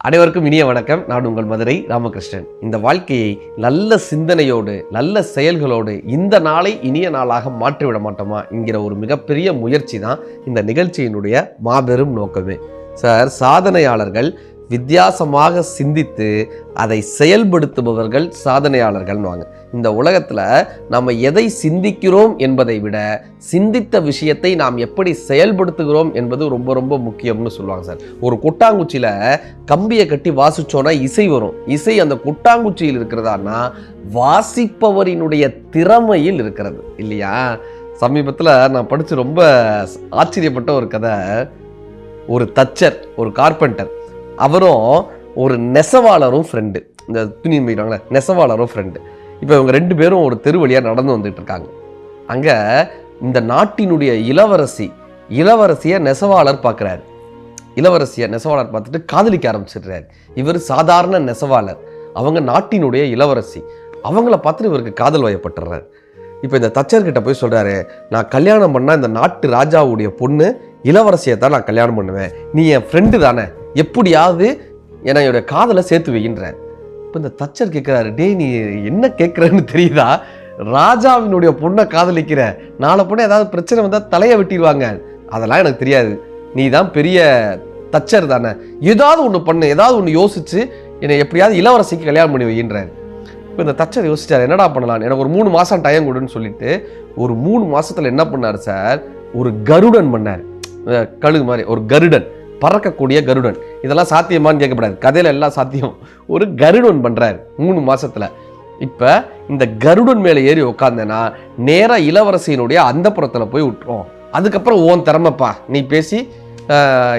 அனைவருக்கும் இனிய வணக்கம். நான் உங்கள் மதுரை ராமகிருஷ்ணன். இந்த வாழ்க்கையை நல்ல சிந்தனையோடு நல்ல செயல்களோடு இந்த நாளை இனிய நாளாக மாற்றிவிட மாட்டோமா என்கிற ஒரு மிகப்பெரிய முயற்சி தான் இந்த நிகழ்ச்சியினுடைய மாபெரும் நோக்கமே. சாதனையாளர்கள் வித்தியாசமாக சிந்தித்து அதை செயல்படுத்துபவர்கள் சாதனையாளர்கள்னுவாங்க. இந்த உலகத்தில் நம்ம எதை சிந்திக்கிறோம் என்பதை விட சிந்தித்த விஷயத்தை நாம் எப்படி செயல்படுத்துகிறோம் என்பது ரொம்ப ரொம்ப முக்கியம்னு சொல்லுவாங்க சார். ஒரு கொட்டாங்குச்சியில் கம்பியை கட்டி வாசிச்சோன்னா இசை வரும். இசை அந்த கொட்டாங்குச்சியில் இருக்கிறதானா வாசிப்பவரினுடைய திறமையில் இருக்கிறது இல்லையா? சமீபத்தில் நான் படித்து ரொம்ப ஆச்சரியப்பட்ட ஒரு கதை. ஒரு தச்சர், ஒரு கார்பெண்டர், அவரும் ஒரு நெசவாளரும் ஃப்ரெண்டு. இந்த துணி மீறாங்களே நெசவாளரும் ஃப்ரெண்டு. இப்போ இவங்க ரெண்டு பேரும் ஒரு தெரு வழியாக நடந்து வந்துட்டு இருக்காங்க. அங்கே இந்த நாட்டினுடைய இளவரசியை நெசவாளர் பார்க்குறாரு. நெசவாளர் பார்த்துட்டு காதலிக்க ஆரம்பிச்சிடுறாரு. இவர் சாதாரண நெசவாளர், அவங்க நாட்டினுடைய இளவரசி. அவங்கள பார்த்துட்டு இவருக்கு காதல் வயப்பட்டுறாரு. இப்போ இந்த தச்சர்கிட்ட போய் சொல்கிறாரு, நான் கல்யாணம் பண்ணால் இந்த நாட்டு ராஜாவுடைய பொண்ணு இளவரசியை தான் நான் கல்யாணம் பண்ணுவேன். நீ என் ஃப்ரெண்டு தானே, எப்படியாவது என்னோட காதலை சேர்த்து வைக்கின்றார். இப்போ இந்த தச்சர் கேட்குறாரு, டே நீ என்ன கேட்குறன்னு தெரியுதா? ராஜாவினுடைய பொண்ணை காதலிக்கிற, நாளை பொண்ணு ஏதாவது பிரச்சனை வந்தால் தலையை வெட்டிடுவாங்க. அதெல்லாம் எனக்கு தெரியாது, நீ தான் பெரிய தச்சர் தானே, ஏதாவது ஒன்று பண்ணு, ஏதாவது ஒன்று யோசிச்சு என்னை எப்படியாவது இளவரசிக்கு கல்யாணம் பண்ணி வைக்கின்றார். இப்போ இந்த தச்சர் யோசிச்சார், என்னடா பண்ணலாம், எனக்கு ஒரு 3 மாதம் டைம் கொடுன்னு சொல்லிட்டு ஒரு 3 மாதத்தில் என்ன பண்ணார் சார், ஒரு கருடன் பண்ணார். கழுகு மாதிரி ஒரு கருடன், பறக்கக்கூடிய கருடன். இதெல்லாம் சாத்தியமானு கேட்கப்படாது, கதையில எல்லாம் சாத்தியம். ஒரு கருடன் பண்றாரு 3 மாசத்துல. இப்ப இந்த கருடன் மேல ஏறி உட்காந்தேன்னா நேரா இளவரசியினுடைய அந்தப்புறத்துல போய் விட்டுரும். அதுக்கப்புறம் ஓன் திறமைப்பா, நீ பேசி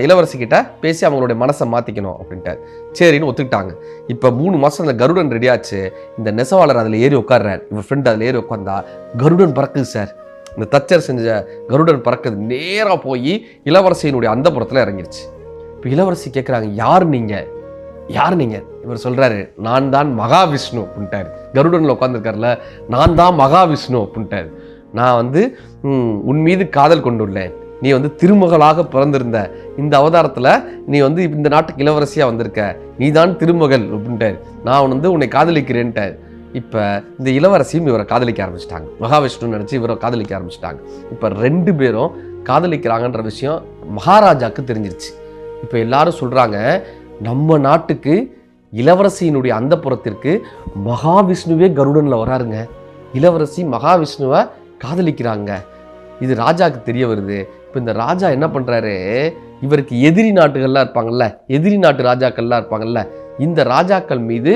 இளவரசி கிட்ட பேசி அவங்களுடைய மனசை மாத்திக்கணும் அப்படின்ட்டார். சரின்னு ஒத்துக்கிட்டாங்க. இப்ப 3 மாசம் அந்த கருடன் ரெடியாச்சு. இந்த நெசவாளர் அதுல ஏறி உட்கார்றாரு. இவர் ஃப்ரெண்ட் அதுல ஏறி உட்காந்தா கருடன் பறக்குது சார். இந்த தச்சர் செஞ்ச கருடன் பறக்குது, நேராக போய் இளவரசியினுடைய அந்தப்புறத்தில் இறங்கிருச்சு. இப்போ இளவரசி கேட்குறாங்க, யார் நீங்கள்? இவர் சொல்கிறாரு, நான் தான் மகாவிஷ்ணு அப்படின்ட்டாரு. கருடனில் உட்காந்துருக்காருல, நான் தான் மகாவிஷ்ணு அப்படின்ட்டாரு. நான் உன் மீது காதல் கொண்டுள்ளேன். நீ திருமகளாக பிறந்திருந்த இந்த அவதாரத்தில் நீ இந்த நாட்டுக்கு இளவரசியாக வந்திருக்க, நீ தான் திருமகள் அப்படின்ட்டாரு. நான் உன்னை காதலிக்கிறேன்ட்டார். இப்போ இந்த இளவரசியும் இவரை காதலிக்க ஆரம்பிச்சிட்டாங்க. மகாவிஷ்ணு நினச்சி இவரை காதலிக்க ஆரம்பிச்சிட்டாங்க. இப்போ 2 பேரும் காதலிக்கிறாங்கன்ற விஷயம் மகாராஜாவுக்கு தெரிஞ்சிருச்சு. இப்போ எல்லாரும் சொல்கிறாங்க, நம்ம நாட்டுக்கு இளவரசியினுடைய அந்தப்புறத்திற்கு மகாவிஷ்ணுவே கருடனில் வராருங்க, இளவரசி மகாவிஷ்ணுவை காதலிக்கிறாங்க. இது ராஜாவுக்கு தெரிய வருது. இப்போ இந்த ராஜா என்ன பண்ணுறாரு, இவருக்கு எதிரி நாட்டுகள்லாம் இருப்பாங்கல்ல, எதிரி நாட்டு ராஜாக்கள்லாம் இருப்பாங்கல்ல, இந்த ராஜாக்கள் மீது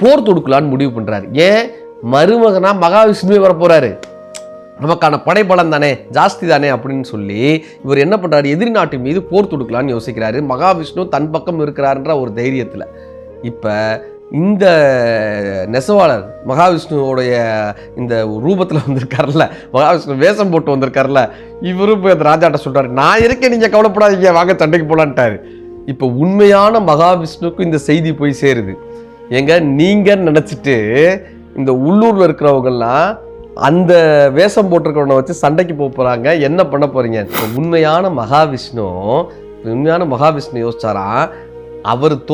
போர் தொடுக்கலான்னு முடிவு பண்றாரு. ஏன், மருமகனா மகாவிஷ்ணுவே வர போறாரு, நமக்கான படைபலம் தானே ஜாஸ்தி தானே அப்படின்னு சொல்லி இவர் என்ன பண்றாரு, எதிரி நாட்டு மீது போர் தொடுக்கலான்னு யோசிக்கிறாரு. மகாவிஷ்ணு தன் பக்கம் இருக்கிறாருன்ற ஒரு தைரியத்துல. இப்ப இந்த நெசவாளர் மகாவிஷ்ணுவோடைய இந்த ரூபத்துல வந்திருக்காருல்ல, மகாவிஷ்ணு வேஷம் போட்டு வந்திருக்காருல்ல, இவரும் போய் அந்த ராஜாட்ட சொல்றாரு, நான் இருக்கேன், நீங்க கவலைப்படாதீங்க, வாங்க சண்டைக்கு போலான்ட்டாரு. இப்ப உண்மையான மகாவிஷ்ணுக்கு இந்த செய்தி போய் சேருது. எங்க நீங்க நினைச்சிட்டு இந்த உள்ளூர்ல இருக்கிறவங்கெல்லாம் அந்த வேஷம் போட்டிருக்கிறவனை வச்சு சண்டைக்கு போறாங்க, என்ன பண்ண போறீங்க? உண்மையான மகாவிஷ்ணு யோசிச்சாரா, அவன்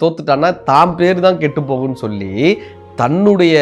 தோத்துட்டான்னா தான் பேர் தான் கெட்டு போகும்னு சொல்லி, தன்னுடைய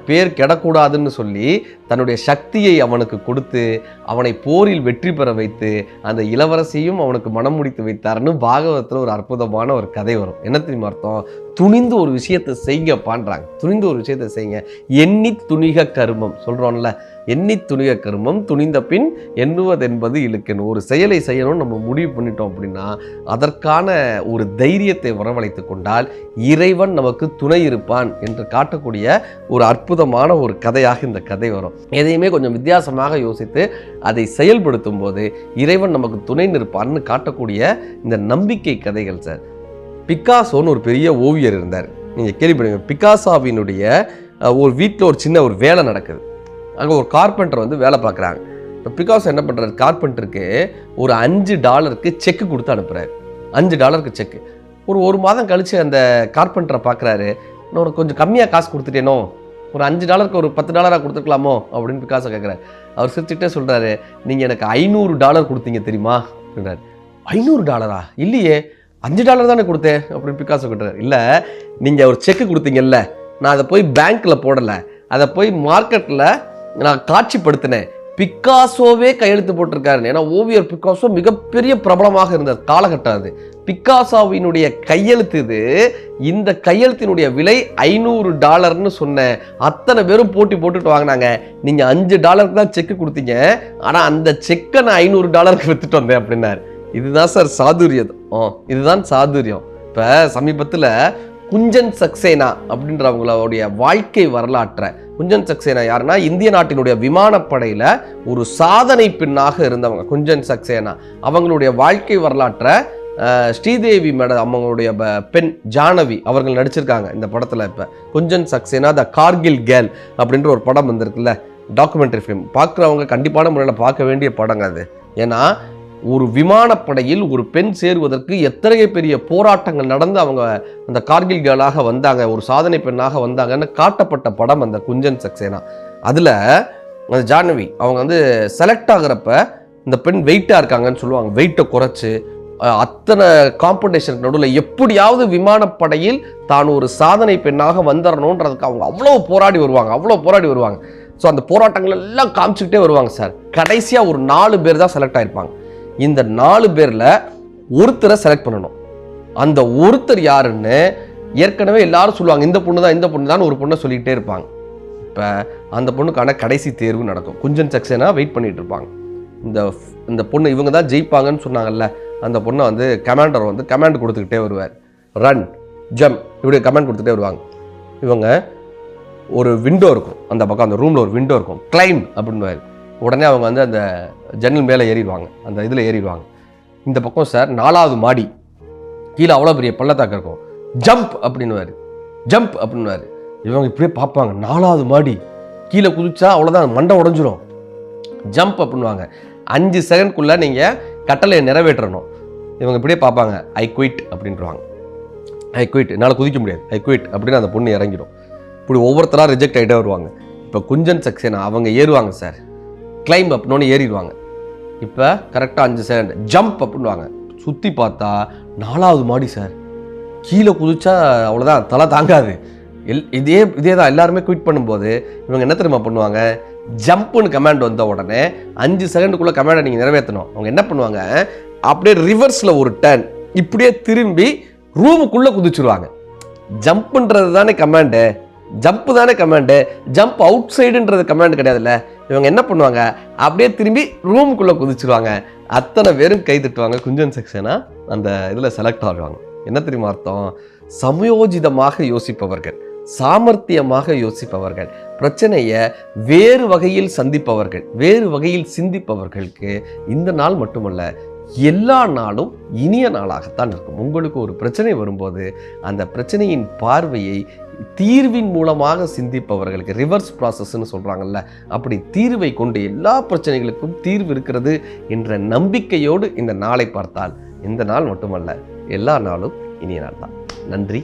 பேர் கெடக்கூடாதுன்னு சொல்லி தன்னுடைய சக்தியை அவனுக்கு கொடுத்து அவனை போரில் வெற்றி பெற வைத்து அந்த இளவரசியும் அவனுக்கு மனம் முடித்து வைத்தார்னு பாகவதத்தில் ஒரு அற்புதமான ஒரு கதை வரும். என்ன தெரியுமா அர்த்தம்? துணிந்து ஒரு விஷயத்தை செய்யப்பான்றாங்க. துணிந்து ஒரு விஷயத்தை செய்யுங்க. எண்ணி துணிக கருமம் சொல்கிறோம்ல, எண்ணி துணிக கருமம் துணிந்த பின் எண்ணுவதென்பது இழுக்கணும். ஒரு செயலை செய்யணும்னு நம்ம முடிவு பண்ணிட்டோம் அப்படின்னா அதற்கான ஒரு தைரியத்தை வரவழைத்து கொண்டால் இறைவன் நமக்கு துணை இருப்பான் என்று காட்டக்கூடிய ஒரு அற்புதமான ஒரு கதையாக இந்த கதை வரும். எதையுமே கொஞ்சம் வித்தியாசமாக யோசித்து அதை செயல்படுத்தும் போது இறைவன் நமக்கு துணை நிற்பான்னு காட்டக்கூடிய இந்த நம்பிக்கை கதைகள் சார். பிக்காசோன்னு ஒரு பெரிய ஓவியர் இருந்தார், நீங்கள் கேள்விப்படுங்க. பிக்காசோவினுடைய ஒரு வீட்டில் ஒரு சின்ன ஒரு வேலை நடக்குது. அங்கே ஒரு கார்பெண்டர் வேலை பார்க்குறாங்க. இப்போ பிக்காசோ என்ன பண்ணுறாரு, கார்பெண்டருக்கு ஒரு $5 செக்கு கொடுத்து அனுப்புகிறார். $5 செக்கு. ஒரு மாதம் கழித்து அந்த கார்பெண்டரை பார்க்குறாரு, இன்னொரு கொஞ்சம் கம்மியாக காசு கொடுத்துட்டேனோ, ஒரு $5 ஒரு $10 கொடுத்துருக்கலாமோ அப்படின்னு பிக்காசோ கேட்குறாரு. அவர் சிரிச்சுக்கிட்டே சொல்கிறாரு, நீங்கள் எனக்கு $500 கொடுத்தீங்க தெரியுமா அப்படின்றாரு. $500 இல்லையே, $5 தானே கொடுத்தேன் அப்படின்னு பிக்காசோ கேட்டார். இல்லை, நீங்கள் ஒரு செக்கு கொடுத்தீங்கல்ல, நான் அதை போய் பேங்க்கில் போடலை, அதை போய் மார்க்கெட்டில் நான் காட்சிப்படுத்தினேன். பிக்காசோவே கையெழுத்து போட்டிருக்காரு. ஏன்னா ஓவியர் பிக்காசோ மிகப்பெரிய பிரபலமாக இருந்த காலகட்டம் அது. பிக்காசோவினுடைய கையெழுத்து இது. இந்த கையெழுத்தினுடைய விலை $500 சொன்ன அத்தனை பேரும் போட்டி போட்டுட்டு வாங்கினாங்க. நீங்கள் $5 தான் செக்கு கொடுத்தீங்க, ஆனால் அந்த செக்கை நான் $500 வித்துட்டு வந்தேன் அப்படின்னாரு. இதுதான் சார் சாதுரியம். இதுதான் சாதுரியம். இப்போ சமீபத்தில் குஞ்சன் சக்சேனா அப்படின்றவங்களுடைய வாழ்க்கை வரலாற்றை, குஞ்சன் சக்சேனா யாருன்னா இந்திய நாட்டினுடைய விமானப்படையில் ஒரு சாதனை பெண்ணாக இருந்தவங்க குஞ்சன் சக்சேனா. அவங்களுடைய வாழ்க்கை வரலாற்றை ஸ்ரீதேவி மேடம் அவங்களுடைய பெண் ஜானவி அவர்கள் நடிச்சிருக்காங்க இந்த படத்தில். இப்போ குஞ்சன் சக்சேனா த கார்கில் கேர்ள் அப்படின்ற ஒரு படம் வந்திருக்குல்ல, டாக்குமெண்ட்ரி ஃபிலிம். பார்க்குறவங்க கண்டிப்பான முறையில் பார்க்க வேண்டிய படங்க அது. ஏன்னா ஒரு விமானப்படையில் ஒரு பெண் சேருவதற்கு எத்தனை பெரிய போராட்டங்கள் நடந்து அவங்க அந்த கார்கில் கேர்ளாக வந்தாங்க, ஒரு சாதனை பெண்ணாக வந்தாங்கன்னு காட்டப்பட்ட படம் அந்த குஞ்சன் சக்சேனா. அதில் அந்த ஜானவி அவங்க வந்து செலக்ட் ஆகிறப்ப இந்த பெண் வெயிட்டாக இருக்காங்கன்னு சொல்லுவாங்க. வெயிட்டை குறைச்சி அத்தனை காம்படிஷனுக்கு நடுவில் எப்படியாவது விமானப்படையில் தான் ஒரு சாதனை பெண்ணாக வந்துடணுன்றதுக்கு அவங்க அவ்வளோ போராடி வருவாங்க. ஸோ அந்த போராட்டங்கள் எல்லாம் காமிச்சுக்கிட்டே வருவாங்க சார். கடைசியாக ஒரு 4 பேர் தான் செலக்ட் ஆகிருப்பாங்க. இந்த 4 பேரில் ஒருத்தரை செலக்ட் பண்ணணும். அந்த ஒருத்தர் யாருன்னு ஏற்கனவே எல்லாரும் சொல்லுவாங்க, இந்த பொண்ணு தான் ஒரு பொண்ணை சொல்லிக்கிட்டே இருப்பாங்க. இப்போ அந்த பொண்ணுக்கான கடைசி தேர்வு நடக்கும். குஞ்சன் சக்சேனா வெயிட் பண்ணிட்டு இருப்பாங்க. இந்த பொண்ணு இவங்க தான் ஜெயிப்பாங்கன்னு சொன்னாங்கல்ல, அந்த பொண்ணை வந்து கமாண்டர் வந்து கமாண்ட் கொடுத்துக்கிட்டே வருவார். ரன், ஜம்ப், இப்படி கமாண்ட் கொடுத்துட்டே வருவாங்க. இவங்க ஒரு விண்டோ இருக்கும், அந்த பக்கம் அந்த ரூமில் ஒரு விண்டோ இருக்கும், கிளைம் அப்படின்னுவார். உடனே அவங்க வந்து அந்த ஜன்னல் மேலே ஏறிடுவாங்க, அந்த இதில் ஏறிடுவாங்க. இந்த பக்கம் சார் 4வது மாடி, கீழே அவ்வளோ பெரிய பள்ளத்தாக்கு இருக்கும். ஜம்ப் அப்படின்னுவார். இவங்க இப்படியே பார்ப்பாங்க, 4வது மாடி, கீழே குதிச்சா அவ்வளோதான், மண்டை உடஞ்சிரும். ஜம்ப் அப்படின்வாங்க. 5 செகண்ட்குள்ளே நீங்கள் கட்டளையை நிறைவேற்றணும். இவங்க இப்படியே பார்ப்பாங்க, ஐ குயிட் அப்படின்றாங்க. ஐ குயிட், என்னால் குதிக்க முடியாது, ஐ குயிட் அப்படின்னு அந்த பொண்ணு இறங்கிடும். இப்படி ஒவ்வொருத்தராக ரிஜெக்ட் ஆகிட்டே வருவாங்க. இப்போ குஞ்சன் சக்சேனா அவங்க ஏறுவாங்க சார், கிளைம் அப்படின்னு ஏறிடுவாங்க. இப்போ கரெக்டாக 5 செகண்ட் ஜம்ப் அப்படின்வாங்க. சுற்றி பார்த்தா 4வது மாடி சார், கீழே குதிச்சா அவ்வளோதான், தலை தாங்காது. இதே தான் எல்லாருமே குயிட் பண்ணும்போது இவங்க என்ன தெரியுமா பண்ணுவாங்க, ஜம்ப்புன்னு கமாண்ட் வந்த உடனே 5 செகண்டுக்குள்ளே கமாண்டை நீங்கள் நிறைவேற்றணும். அவங்க என்ன பண்ணுவாங்க, அப்படியே ரிவர்ஸில் ஒரு டர்ன், இப்படியே திரும்பி ரூமுக்குள்ளே குதிச்சுருவாங்க. ஜம்ப்புன்றது தானே கமாண்டு, ஜம்ப் அவுட் சைடுன்றது கமாண்ட் கிடையாதுல்ல. இவங்க என்ன பண்ணுவாங்க, அப்படியே திரும்பி ரூமுக்குள்ளே குதிச்சுருவாங்க. அத்தனை பேரும் கை தட்டுவாங்க. குஞ்சன் சக்சேனா அந்த இதில் செலக்ட் ஆகுவாங்க. என்ன தெரியுமா அர்த்தம், சமயோஜிதமாக யோசிப்பவர்கள், சாமர்த்தியமாக யோசிப்பவர்கள், பிரச்சனையை வேறு வகையில் சந்திப்பவர்கள், வேறு வகையில் சிந்திப்பவர்களுக்கு இந்த நாள் மட்டுமல்ல எல்லா நாளும் இனிய நாளாகத்தான் இருக்கும். உங்களுக்கு ஒரு பிரச்சனை வரும்போது அந்த பிரச்சனையின் பார்வையை தீர்வின் மூலமாக சிந்திப்பவர்களுக்கு ரிவர்ஸ் ப்ராசஸ்ன்னு சொல்கிறாங்கல்ல, அப்படி தீர்வை கொண்டு எல்லா பிரச்சனைகளுக்கும் தீர்வு இருக்கிறது என்ற நம்பிக்கையோடு இந்த நாளை பார்த்தால் இந்த நாள் மட்டுமல்ல எல்லா நாளும் இனிய நாள் தான். நன்றி.